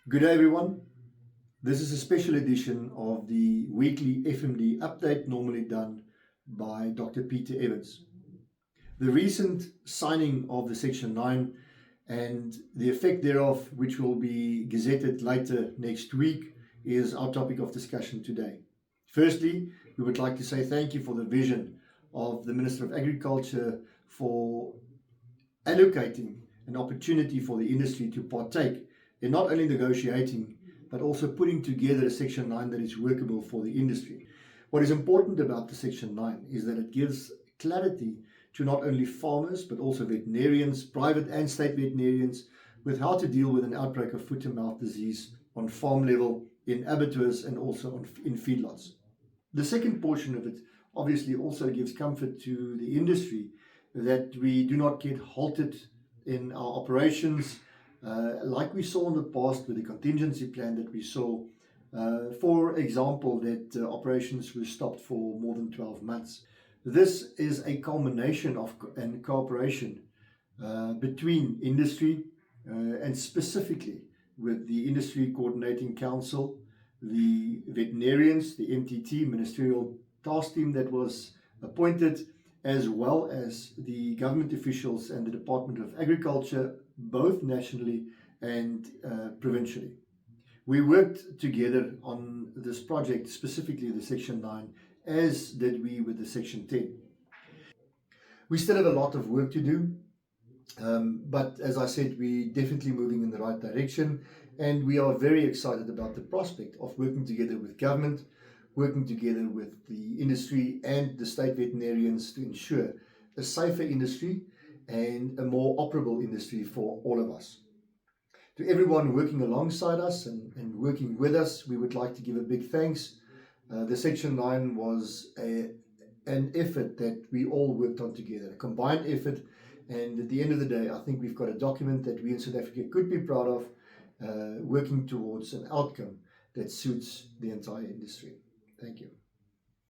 Good day, everyone. This is a special edition of the weekly FMD update, normally done by Dr. Peter Evans. The recent signing of the Section 9 and the effect thereof, which will be gazetted later next week, is our topic of discussion today. Firstly, we would like to say thank you for the vision of the Minister of Agriculture for allocating an opportunity for the industry to partake in not only negotiating but also putting together a Section 9 that is workable for the industry. What is important about the Section 9 is that it gives clarity to not only farmers but also veterinarians, private and state veterinarians, with how to deal with an outbreak of foot-and-mouth disease on farm level, in abattoirs and also in feedlots. The second portion of it obviously also gives comfort to the industry that we do not get halted in our operations like we saw in the past with the contingency plan that we saw. For example, that operations were stopped for more than 12 months. This is a culmination of and cooperation between industry and specifically with the Industry Coordinating Council, the veterinarians, the MTT, Ministerial Task Team that was appointed, as well as the government officials and the Department of Agriculture, both nationally and provincially. We worked together on this project, specifically the Section 9, as did we with the Section 10. We still have a lot of work to do, but as I said, we're definitely moving in the right direction, and we are very excited about the prospect of working together with government, working together with the industry and the state veterinarians to ensure a safer industry and a more operable industry for all of us. To everyone working alongside us and working with us, we would like to give a big thanks. The Section 9 was an effort that we all worked on together, a combined effort, and at the end of the day, I think we've got a document that we in South Africa could be proud of, working towards an outcome that suits the entire industry. Thank you.